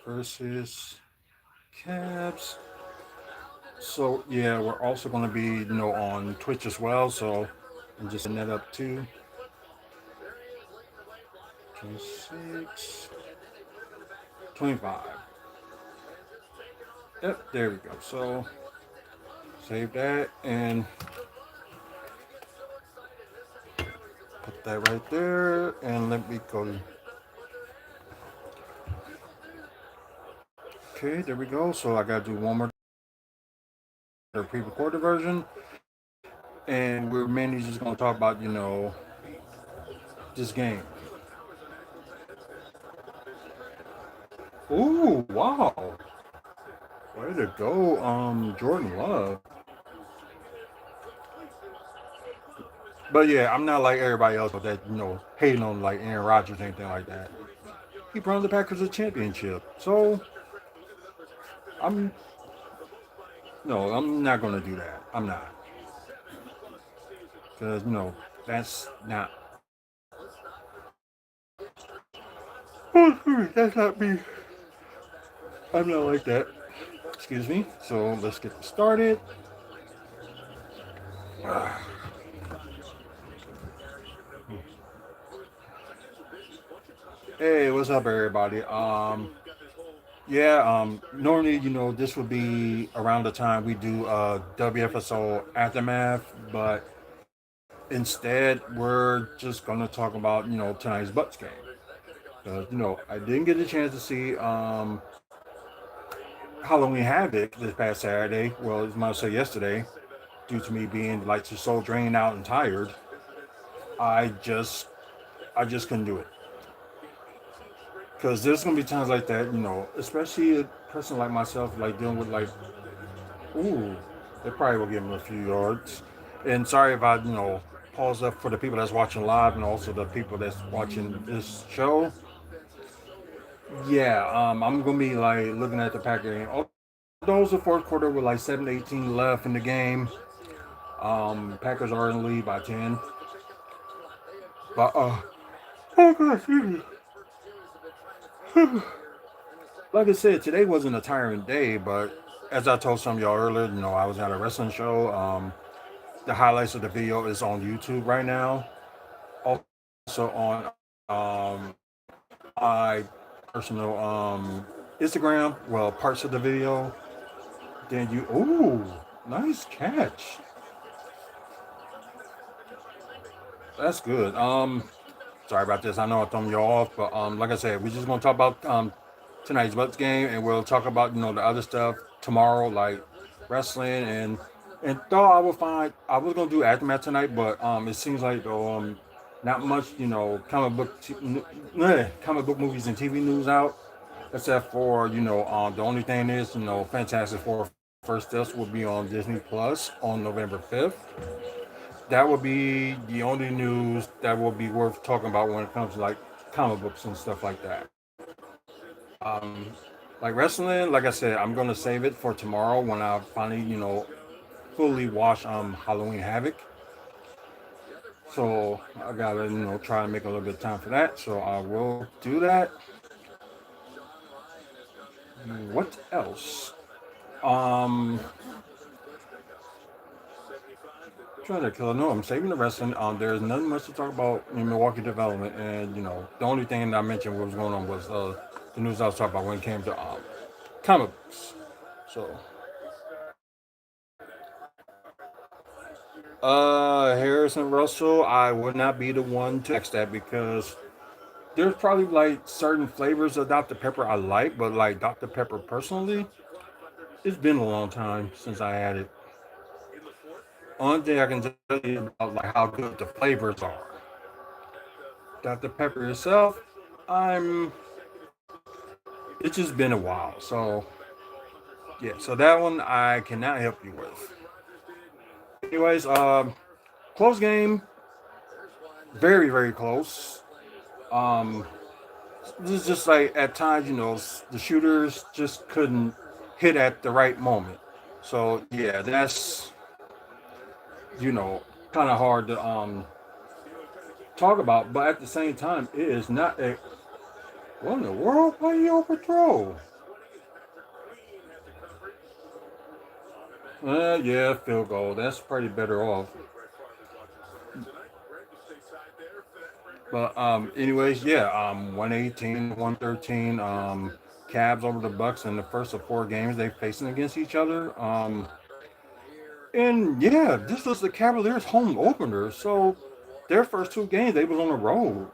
versus Cavs. So yeah, we're also going to be on Twitch as well. So I'm just setting that up too. 26, 25. Yep, there we go. So save that and put that right there. And let me go. Okay, there we go. So I got to do one more the pre-recorded version, and we're mainly just going to talk about this game. Ooh, wow! Way to go, Jordan Love. But yeah, I'm not like everybody else that hating on like Aaron Rodgers or anything like that. He brought the Packers a championship, so I'm no, I'm not gonna do that. I'm not because that's not. That's not me. I'm not like that. Excuse me. So let's get this started. Hey, what's up, everybody? Yeah, normally, this would be around the time we do WFSO Aftermath, but instead, we're just going to talk about, tonight's Bucks game. Because, I didn't get a chance to see Halloween Havoc this past Saturday. Well, as might say yesterday, due to me being like just so drained out and tired. I just, I just couldn't do it. Because there's going to be times like that, especially a person like myself, like dealing with like, ooh, they probably will give him a few yards. And sorry if I, pause up for the people that's watching live and also the people that's watching this show. Yeah, I'm gonna be like looking at the Packer game. Although it's the fourth quarter with like 7:18 left in the game, Packers are in the lead by 10. But oh God, excuse me. Like I said, today wasn't a tiring day, but as I told some of y'all earlier, I was at a wrestling show. The highlights of the video is on YouTube right now. Also on my personal Instagram. Well, parts of the video. Then you, ooh, nice catch. That's good. Sorry about this. I know I'm throwing you off, but like I said, we're just gonna talk about tonight's Bucks game, and we'll talk about the other stuff tomorrow, like wrestling and thought I would find I was gonna do aftermath tonight, but it seems like not much comic book movies and TV news out, except for the only thing is Fantastic Four First Steps will be on Disney Plus on November 5th. That would be the only news that will be worth talking about when it comes to like comic books and stuff like that. Like wrestling, like I said, I'm gonna save it for tomorrow when I finally, fully watch Halloween Havoc. So I gotta, try and make a little bit of time for that. So I will do that. What else? Um, trying to kill. No, I'm saving the wrestling. There's nothing much to talk about in Milwaukee development, and the only thing that I mentioned what was going on was the news I was talking about when it came to comic books. So, Harrison Russell, I would not be the one to ask that because there's probably like certain flavors of Dr. Pepper I like, but like Dr. Pepper personally, it's been a long time since I had it. Only thing I can tell you about like how good the flavors are. Dr. Pepper itself, I'm. It's just been a while, so yeah. So that one I cannot help you with. Anyways, close game, very very close. Um, this is just like at times, the shooters just couldn't hit at the right moment. So yeah, that's you know kind of hard to talk about. But at the same time, it is not a what in the world? Why you overthrow? Yeah, field goal. That's probably better off. But anyways, yeah, 118, 113. Cavs over the Bucks in the first of four games they facing against each other. And yeah, this was the Cavaliers' home opener. So their first two games they was on the road.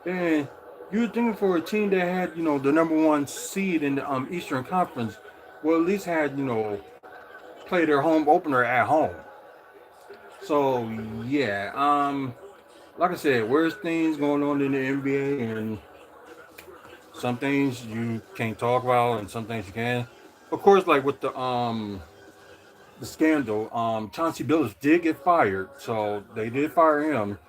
And you're thinking for a team that had, the number one seed in the Eastern Conference, well, at least had, play their home opener at home. So yeah, like I said, there's things going on in the NBA, and some things you can't talk about, and some things you can. Of course, like with the scandal, Chauncey Billups did get fired, so they did fire him.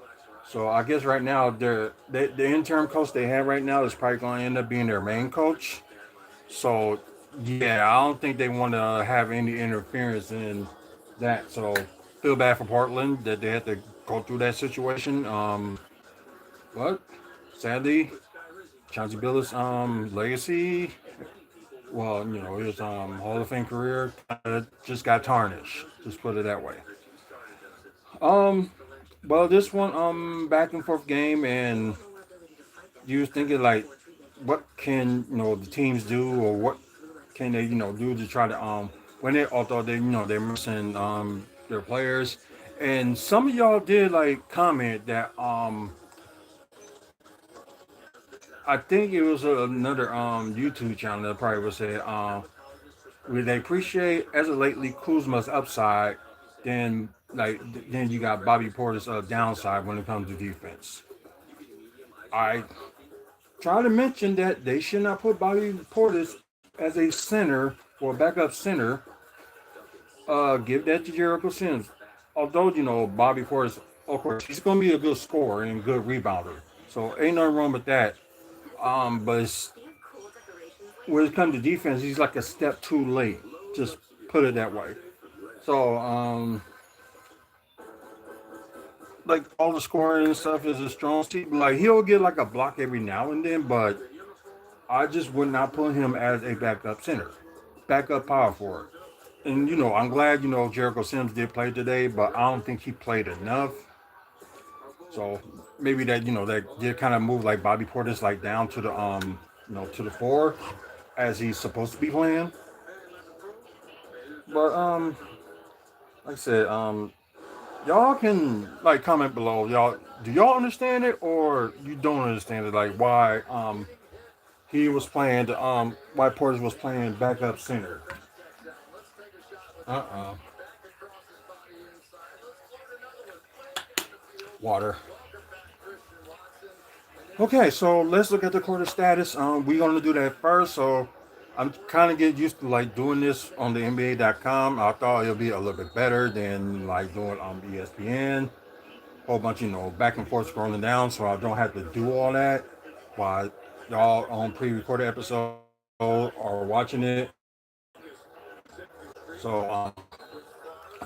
So I guess right now the interim coach they have right now is probably going to end up being their main coach. So yeah, I don't think they want to have any interference in that. So feel bad for Portland that they had to go through that situation. But sadly, Chauncey Billups' legacy, well, his Hall of Fame career just got tarnished. Just put it that way. Um, well, this one back and forth game, and you was thinking like, what can the teams do, or what can they do to try to win it? Although they're missing their players, and some of y'all did like comment that I think it was another YouTube channel that probably would say they appreciate as of lately Kuzma's upside, then then you got Bobby Porter's downside when it comes to defense. I try to mention that they should not put Bobby Portis as a center or backup center. Give that to Jericho Sims. Although Bobby Portis, of course, he's going to be a good scorer and good rebounder, so ain't nothing wrong with that. But when it comes to defense, he's like a step too late. Just put it that way. So like all the scoring and stuff is a strong suit. Like he'll get like a block every now and then, but I just would not put him as a backup center, backup power forward. And I'm glad Jericho Sims did play today, but I don't think he played enough. So maybe that that did kind of move like Bobby Portis like down to the to the four as he's supposed to be playing. But like I said, y'all can like comment below. Y'all do y'all understand it or you don't understand it? Like why he was playing the why Portis was playing backup center. Uh-uh. Water. Okay, so let's look at the quarter status. We're gonna do that first. So I'm kind of getting used to like doing this on the NBA.com. I thought it'll be a little bit better than like doing on ESPN. Whole bunch, back and forth scrolling down, so I don't have to do all that while y'all on pre-recorded episode are watching it. So I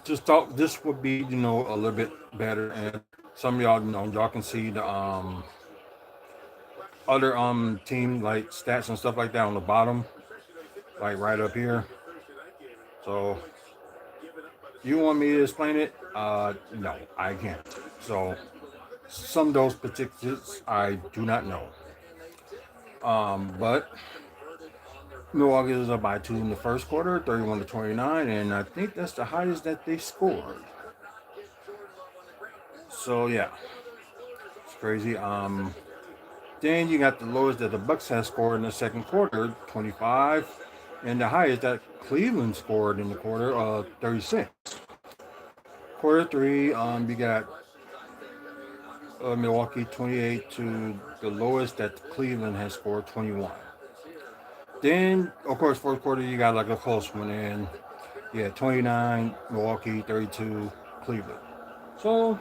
just thought this would be a little bit better, and some of y'all y'all can see the other team like stats and stuff like that on the bottom, like right up here. So you want me to explain it? No, I can't. So some of those particulars I do not know. But Milwaukee is up by two in the first quarter, 31-29, and I think that's the highest that they scored. So yeah, it's crazy. Then you got the lowest that the Bucks have scored in the second quarter, 25, and the highest that Cleveland scored in the quarter, 36. Quarter three, you got Milwaukee 28 to the lowest that Cleveland has scored, 21. Then, of course, fourth quarter you got like a close one, and yeah, 29 Milwaukee, 32 Cleveland. So,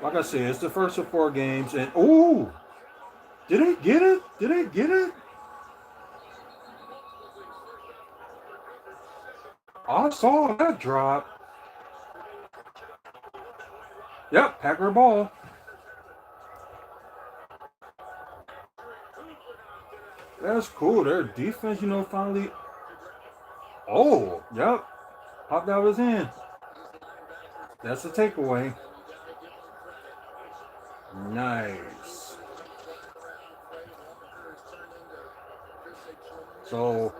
like I said, it's the first of four games, and ooh, did they get it? Did they get it? I saw that drop. Yep, Packer ball. That's cool. Their defense, finally. Oh, yep. Popped out his hand. That's a takeaway. Nice. So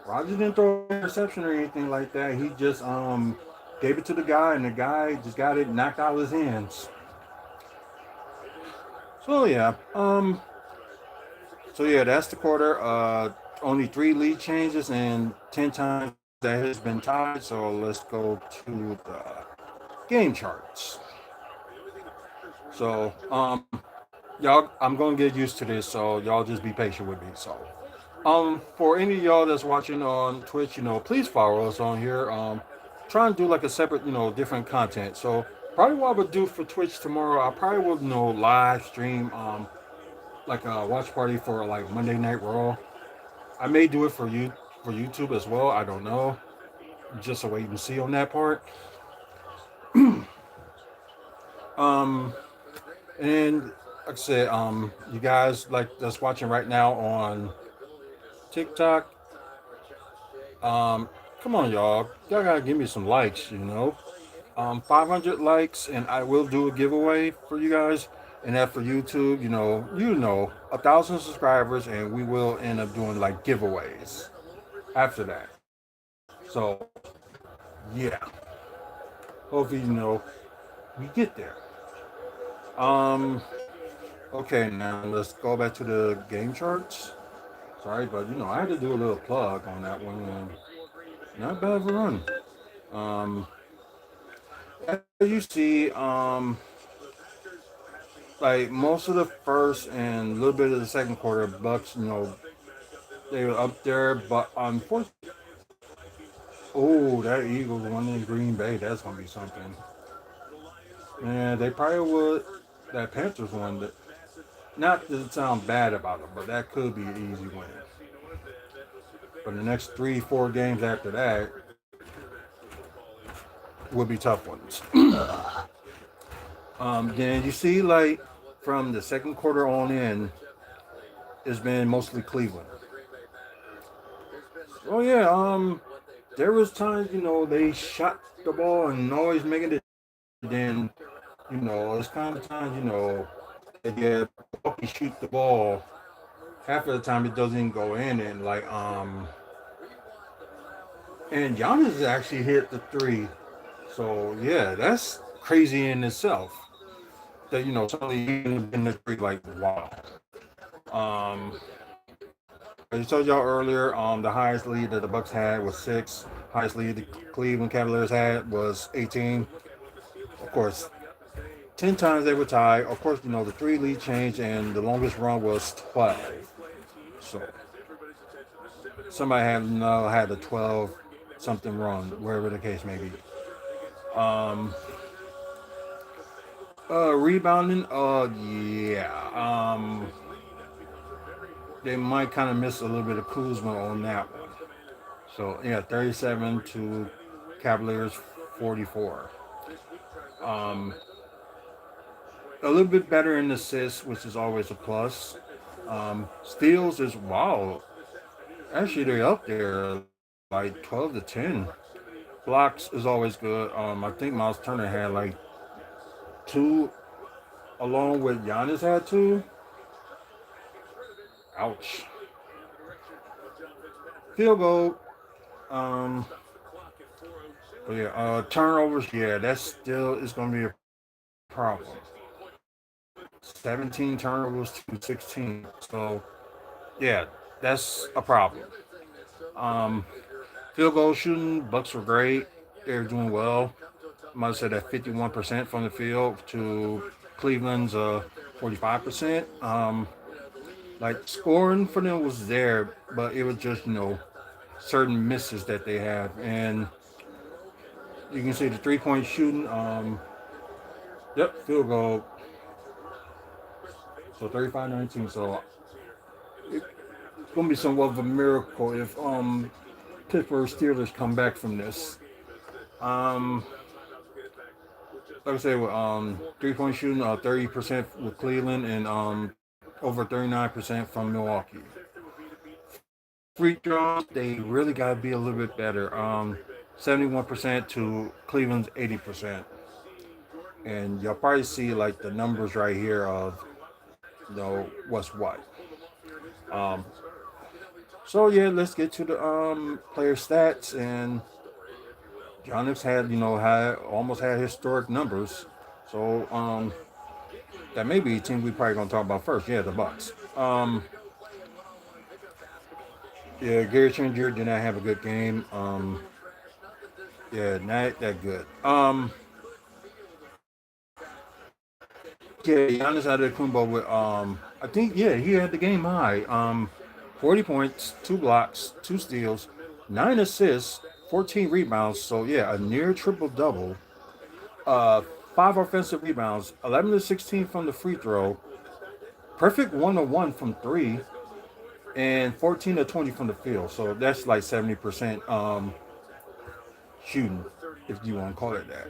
Roger didn't throw an interception or anything like that. He just gave it to the guy, and the guy just got it knocked out of his hands. So yeah, that's the quarter. Only three lead changes and 10 times that has been tied. So let's go to the game charts. So y'all, I'm gonna get used to this. So y'all just be patient with me. So for any of y'all that's watching on Twitch, please follow us on here. Try and do like a separate, different content. So probably what I would do for Twitch tomorrow, I probably would, live stream, like a watch party for like Monday Night Raw. I may do it for YouTube as well. I don't know. Just a wait and see on that part. Um, and like I said, you guys like that's watching right now on TikTok. Um, Come on, y'all. Y'all gotta give me some likes. 500 likes, and I will do a giveaway for you guys. And that for YouTube, 1,000 subscribers, and we will end up doing like giveaways after that. So, yeah, hopefully, we get there. Um, okay, now let's go back to the game charts. Sorry, but I had to do a little plug on that one, and not bad of a run. Um, as you see, like most of the first and a little bit of the second quarter, Bucks, they were up there, but unfortunately, oh, that Eagles won in Green Bay. That's gonna be something. And they probably would. That Panthers one, that not to sound bad about them, but that could be an easy win. But the next 3, 4 games after that would be tough ones. Then you see, like from the second quarter on in, it's been mostly Cleveland. Oh yeah, there was times they shot the ball and always making it. Then it's kind of times that yeah, Milwaukee shoot the ball. Half of the time it doesn't go in, and and Giannis actually hit the three. So yeah, that's crazy in itself. That suddenly in the three like wow. Um, as I told y'all earlier, the highest lead that the Bucks had was 6. Highest lead the Cleveland Cavaliers had was 18. Of course, 10 times they were tied. Of course, the three lead change and the longest run was 12. So somebody had a 12 something run, wherever the case may be. Um, Rebounding, yeah. They might kind of miss a little bit of Kuzma on that one. So yeah, 37 to Cavaliers 44. Um, a little bit better in assists, which is always a plus. Steals is wow. Actually, they're up there like 12 to 10. Blocks is always good. I think Miles Turner had like two, along with Giannis had two. Ouch. Field goal. Um, but yeah, turnovers. Yeah, that still is going to be a problem. 17 turnovers to 16. So yeah, that's a problem. Um, Field goal shooting, Bucks were great. They're doing well. I might have said that 51% from the field to Cleveland's 45%. Like scoring for them was there, but it was just certain misses that they have, and you can see the 3 point shooting. Yep, field goal. So 35-19. So it's gonna be somewhat of a miracle if Pittsburgh Steelers come back from this. Um, like I said, with 3 point shooting, 30% with Cleveland, and over 39% from Milwaukee. Free throws, they really gotta be a little bit better. 71% to Cleveland's 80%. And you'll probably see like the numbers right here of what's what. Um, so yeah, let's get to the player stats. And Giannis had had almost had historic numbers. So that may be a team we probably gonna talk about first. Yeah, the Bucks. Yeah, Gary Trent Jr. did not have a good game. Yeah, not that good. Yeah, Giannis Antetokounmpo with I think he had the game high. 40 points, 2 blocks, 2 steals, 9 assists, 14 rebounds. So yeah, a near triple double. Uh, 5 offensive rebounds, 11 to 16 from the free throw, perfect 1-1 from three, and 14 to 20 from the field. So that's like 70% shooting, if you want to call it that.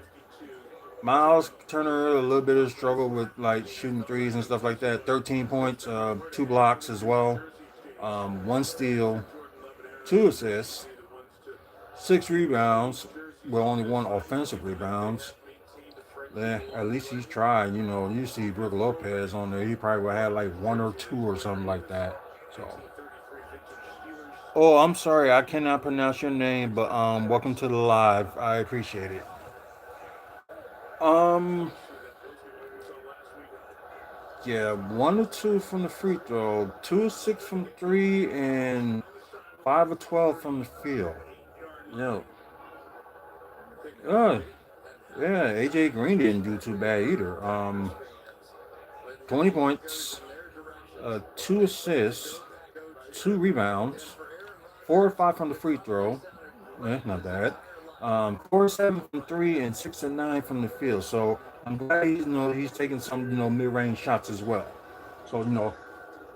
Miles Turner a little bit of struggle with like shooting threes and stuff like that. 13 points, 2 blocks as well, 1 steal, 2 assists, 6 rebounds. Well, only 1 offensive rebounds. Yeah, at least he's tried. You see Brook Lopez on there. He probably would have like 1 or 2 or something like that. So, oh, I'm sorry, I cannot pronounce your name, but welcome to the live. I appreciate it. Um, yeah, 1 or 2 from the free throw, 2 or 6 from three, and 5 or 12 from the field. Yeah, uh, yeah. AJ Green didn't do too bad either. 20 points, 2 assists, 2 rebounds, 4 or 5 from the free throw. Not bad. 4 or 7 from three, and 6 or 9 from the field. So I'm glad he's taking some mid range shots as well. So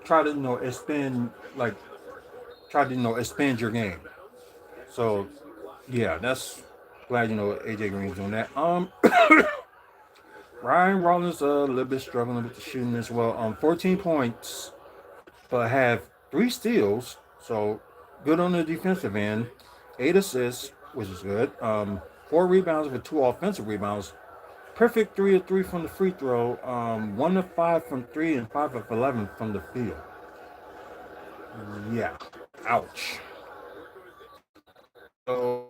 try to expand like try to expand your game. So yeah, that's glad AJ Green's doing that. Ryan Rollins a little bit struggling with the shooting as well. 14 points, but have 3 steals. So good on the defensive end. 8 assists, which is good. 4 rebounds with 2 offensive rebounds. Perfect 3 of 3 from the free throw. 1 of 5 from three and 5 of 11 from the field. Yeah. Ouch. So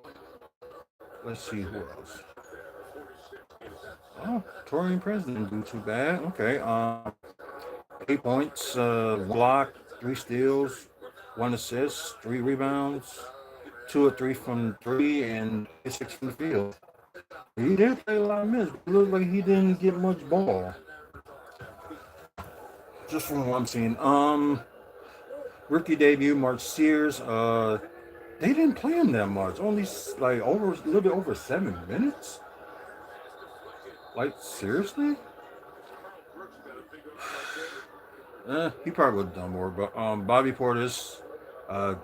let's see who else. Oh, Torian Prince didn't do too bad. Okay. 8 points, 1 block, 3 steals, 1 assist, 3 rebounds, 2 or 3 from three, and 6 from the field. He did play a lot of minutes. It looked like he didn't get much ball, just from what I'm seeing. Rookie debut, Mark Sears. They didn't play him that much. Only like over a little bit over 7 minutes. Like seriously? He probably would have done more. But Bobby Portis,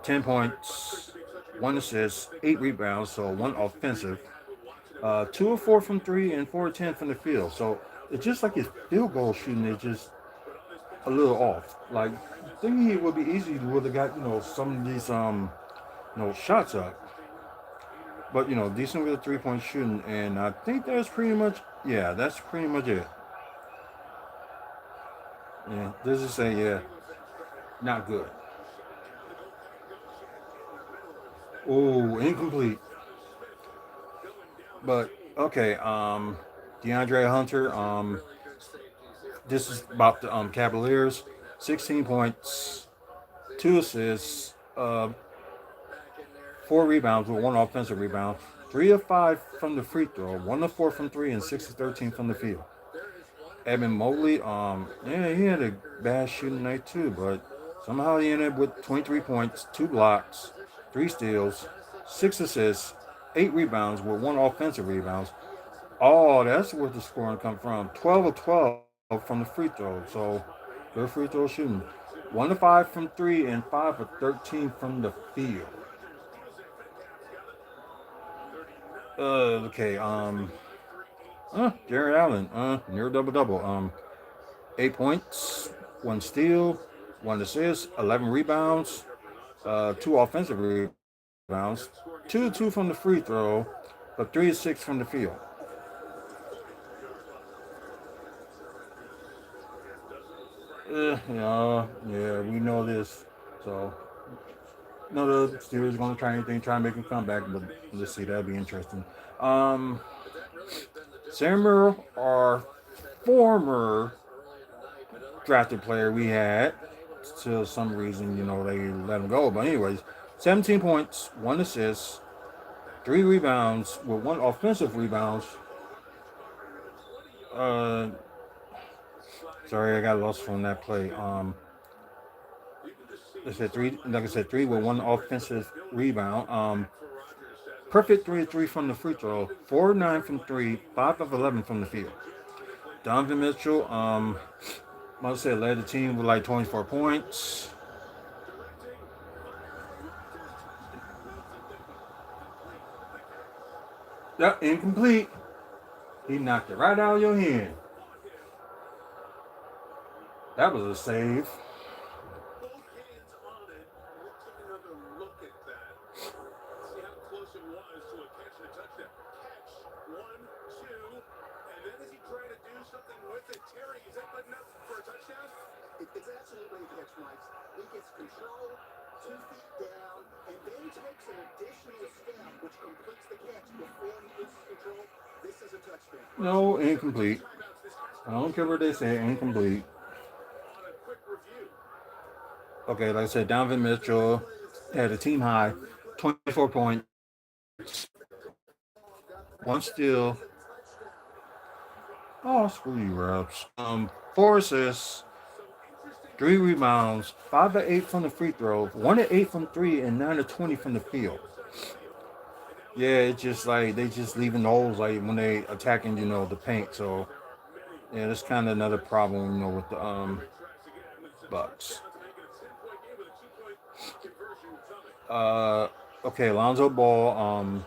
10 points, 1 assist, 8 rebounds, so 1 offensive. 2 or 4 from three and 4 or 10 from the field. So it's just like his field goal shooting is just a little off. Like thinking it would be easy to would have got some of these shots up. But decent with a 3 point shooting, and I think that's pretty much that's pretty much it. Yeah, this is say not good. Oh, incomplete. But okay, DeAndre Hunter. This is about the Cavaliers. 16 points, 2 assists, 4 rebounds with 1 offensive rebound, 3 of 5 from the free throw, 1 of 4 from three, and 6 of 13 from the field. Evan Mobley, he had a bad shooting night too, but somehow he ended up with 23 points, 2 blocks, 3 steals, 6 assists, 8 rebounds with 1 offensive rebound. Oh, that's where the scoring come from. 12 of 12 from the free throw. So good free throw shooting. 1 of 5 from three and 5 of 13 from the field. Okay. Jared Allen. Near double double. 8 points, 1 steal, 1 assist, 11 rebounds, 2 offensive rebounds. 2-2 from the free throw, but 3-6 from the field. Yeah, we know this. So, no, the Steelers are going to try anything, try and make a comeback, but let's see, that'll be interesting. Um, Sammer, our former drafted player we had, till some reason, they let him go. But anyways, 17 points, 1 assist, 3 rebounds with 1 offensive rebounds. Uh, sorry, I got lost from that play. I said three, like I said, 3 with 1 offensive rebound. Perfect 3-3 from the free throw, 4-9 from three, 5 of 11 from the field. Donovan Mitchell, I said led the team with like 24 points. Yep, incomplete. He knocked it right out of your hand. That was a save. No, incomplete. I don't care what they say, incomplete. Okay, like I said, Donovan Mitchell had a team high, 24 points, 1 steal. Oh, screw you, Raps. 4 assists, 3 rebounds, 5 of 8 from the free throw, 1 of 8 from three, and 9 of 20 from the field. Yeah, it's just like they just leaving holes like when they attacking, the paint. So yeah, that's kind of another problem, with the Bucks. Uh, okay, Lonzo Ball.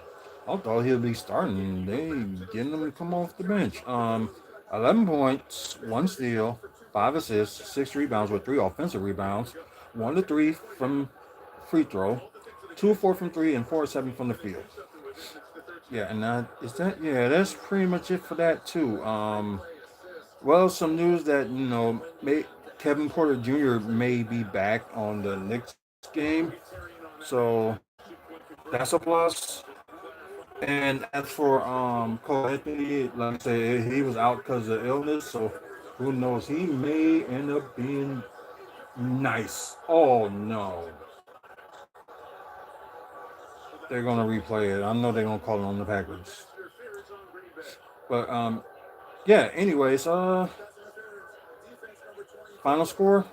I thought he'd be starting. They getting him to come off the bench. 11 points, 1 steal, 5 assists, 6 rebounds with 3 offensive rebounds, 1 of 3 from free throw, 2 of 4 from three, and 4 of 7 from the field. Yeah, and yeah, that's pretty much it for that too. Well, some news that Kevin Porter Jr. may be back on the next game, so that's a plus. And as for Cole Anthony, like I said, he was out because of illness, so who knows? He may end up being nice. Oh no, they're gonna replay it. I know they're gonna call it on the Packers. But yeah. Anyways, final score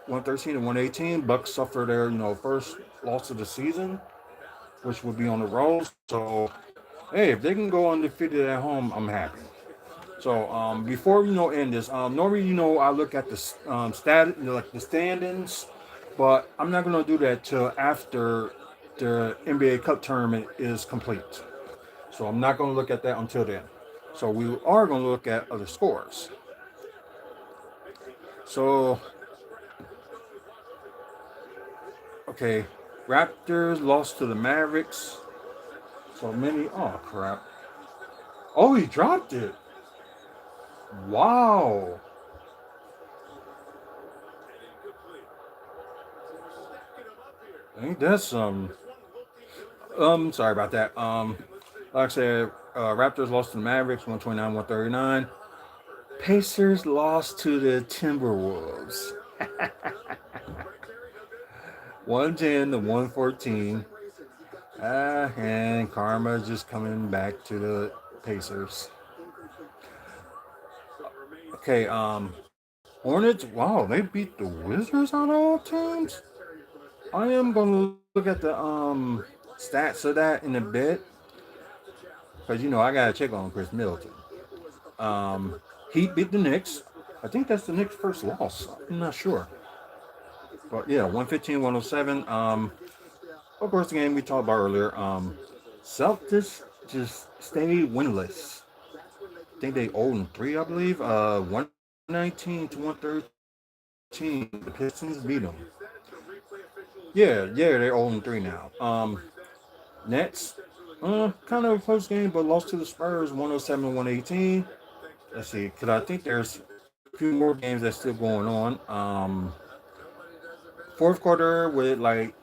113 to 118. Bucks suffer their first loss of the season, which would be on the road. So hey, if they can go undefeated at home, I'm happy. So before end this, normally I look at the like the standings, but I'm not gonna do that till after the NBA Cup tournament is complete. So I'm not gonna look at that until then. So we are gonna look at other scores. So okay, Raptors lost to the Mavericks. So many. Oh crap! Oh, he dropped it. Wow. Ain't that some? Sorry about that. Like I said, Raptors lost to the Mavericks 129-139. Pacers lost to the Timberwolves 110-114. And karma just coming back to the Pacers. Okay, Hornets. Wow, they beat the Wizards on all teams. I am gonna look at the stats of that in a bit because I gotta check on Chris Middleton. Heat beat the Knicks. I think that's the Knicks' first loss. I'm not sure. But yeah, 115-107. Of course, the game we talked about earlier. Celtics just stayed winless. I think they 0-3, I believe. 119-113. The Pistons beat them. Yeah, they're 0-3 now. Nets, kind of a close game, but lost to the Spurs 107-118. Let's see, because I think there's a few more games that's still going on. Fourth quarter with like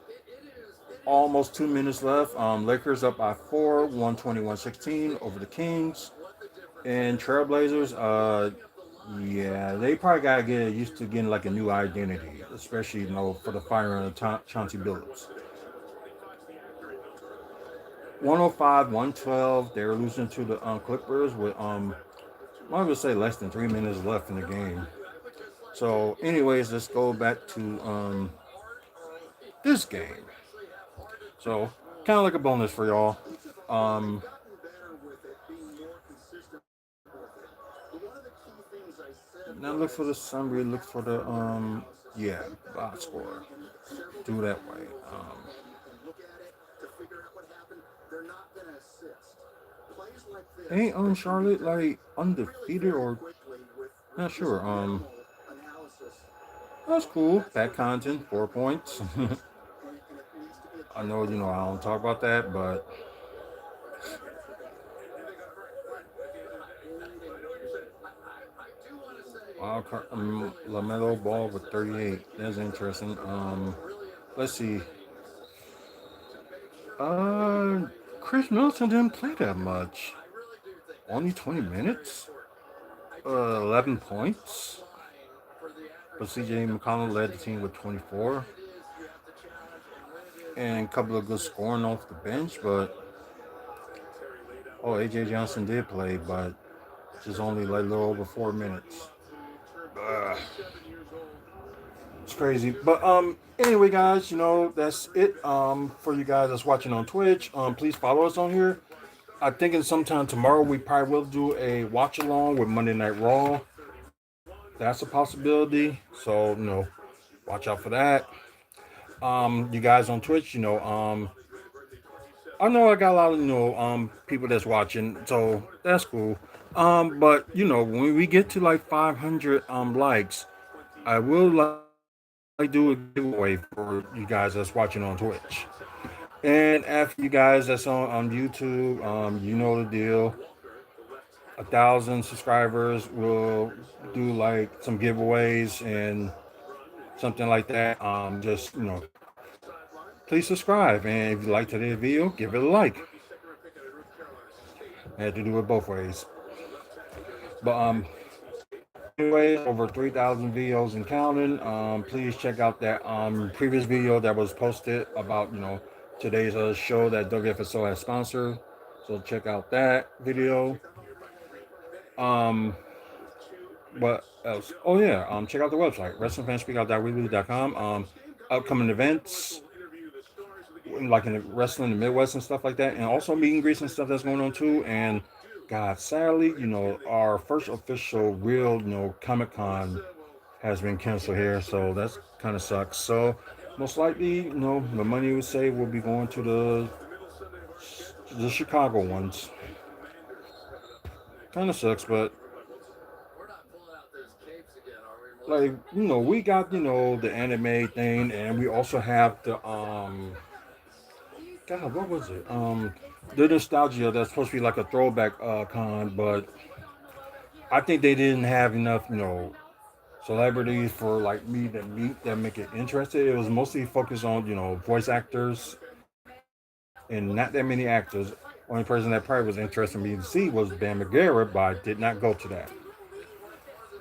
almost 2 minutes left. Lakers up by four, 120-116 over the Kings. And Trailblazers, yeah, they probably gotta get used to getting like a new identity, especially for the firing of Chauncey Billups. 105, 112. They were losing to the Clippers with I would say less than 3 minutes left in the game. So, anyways, let's go back to this game. So, kind of like a bonus for y'all. Um, Now look for the summary. Look for the yeah, box score. Do that way. Ain't Charlotte like undefeated or not sure. That's cool. Pat Connaughton, 4 points. I know I don't talk about that, but Lamelo Ball with 38. That's interesting. Let's see. Uh, Chris Middleton didn't play that much. Only 20 minutes. 11 points. But CJ McConnell led the team with 24. And a couple of good scoring off the bench, but AJ Johnson did play, but just only like a little over 4 minutes. It's crazy. But anyway guys, that's it for you guys that's watching on Twitch. Please follow us on here. I think in sometime tomorrow we probably will do a watch along with Monday Night Raw. That's a possibility. So, watch out for that. You guys on Twitch, I know I got a lot of people that's watching, so that's cool. But when we get to like 500 likes, I will like do a giveaway for you guys that's watching on Twitch. And after you guys that's on YouTube, you know the deal. 1,000 subscribers will do like some giveaways and something like that. Just please subscribe, and if you like today's video, give it a like. I had to do it both ways. But anyways, over 3,000 videos and counting. Please check out that previous video that was posted about today's show that WFSO has sponsored. So check out that video. What else? Oh yeah, check out the website wrestlingfanspeakout.weebly.com. Upcoming events like in the wrestling in the Midwest and stuff like that, and also meet and greets and stuff that's going on too. And God, sadly, our first official real, Comic Con has been canceled here, so that's kind of sucks. So most likely, the money we save will be going to the Chicago ones. Kind of sucks, but like we got the anime thing, and we also have the God, what was it? The nostalgia that's supposed to be like a throwback con, but I think they didn't have enough, celebrities for like me to meet that make it interesting. It was mostly focused on voice actors and not that many actors. Only person that probably was interested in me to see was Bam Margera, but I did not go to that.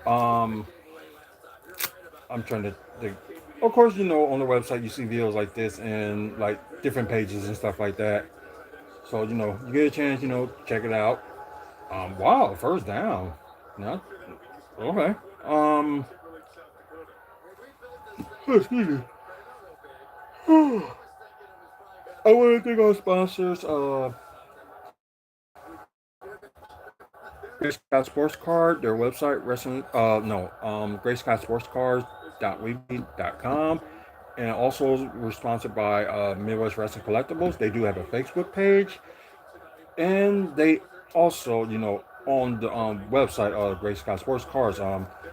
Um, I'm trying to think. Of course, on the website you see videos like this and like different pages and stuff like that. So you get a chance, check it out. Wow, first down. Not okay. Excuse me. I want to thank our sponsors. Gray Scott Sports Card, their website, wrestling. No. Gray Scott Sports Cards.weebly.com. And also, we're sponsored by Midwest Wrestling Collectibles. They do have a Facebook page, and they also, on the website of Gray Scott Sports Cars,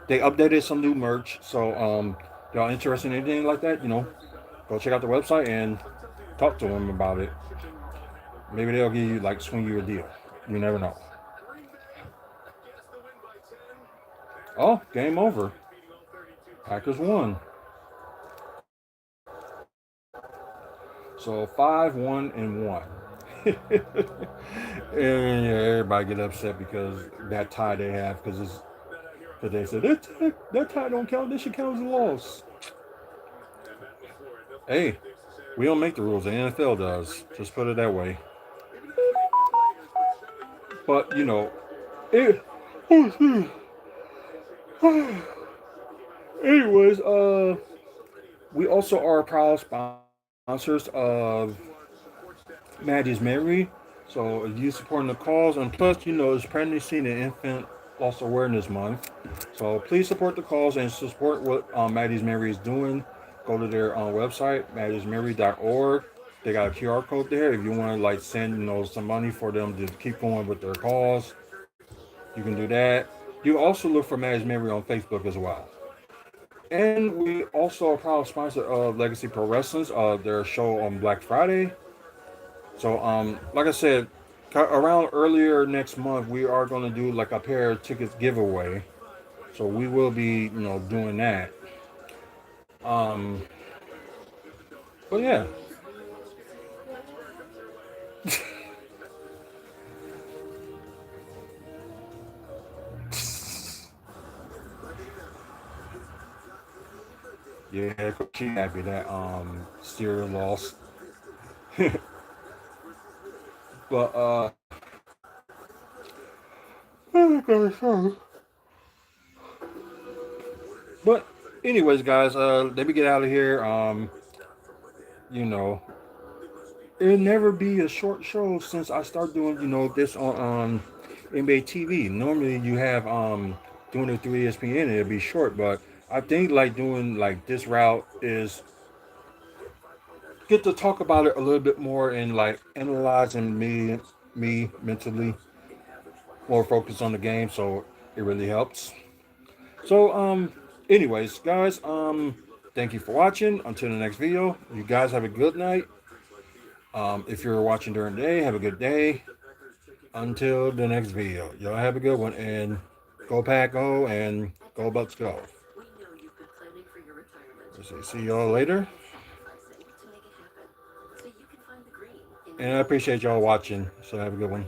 they updated some new merch. So, y'all interested in anything like that, go check out the website and talk to them about it. Maybe they'll give you like swing you a deal. You never know. Oh, game over. Packers won. So 5-1-1. And yeah, everybody get upset because that tie they have because they said that tie don't count. This should count as a loss. Hey, we don't make the rules. The NFL does. Just put it that way. But you know, it. Anyways, we also are proud sponsors of Maddie's Mary. So if you supporting the cause, and plus, you know, it's Pregnancy and Infant Loss Awareness Month. So please support the cause and support what Maddie's Mary is doing. Go to their website, maddiesmary.org. They got a QR code there. If you want to like send some money for them to keep going with their cause, you can do that. You also look for Maddie's Mary on Facebook as well. And we also are proud sponsor of Legacy Pro Wrestling, their show on Black Friday. So, like I said, around earlier next month, we are going to do like a pair of tickets giveaway. So we will be, doing that. Um, but yeah, yeah, she happy that Steer lost. But but anyways, guys, let me get out of here. You know, it'll never be a short show since I started doing, this on NBA TV. Normally you have doing it through ESPN, it'll be short, but I think like doing like this route is get to talk about it a little bit more and like analyzing me mentally, more focused on the game, so it really helps. So anyways, guys, thank you for watching. Until the next video, you guys have a good night. If you're watching during the day, have a good day. Until the next video, y'all have a good one, and go Pack Go, and go Bucks go. See y'all later, and I appreciate y'all watching. So have a good one.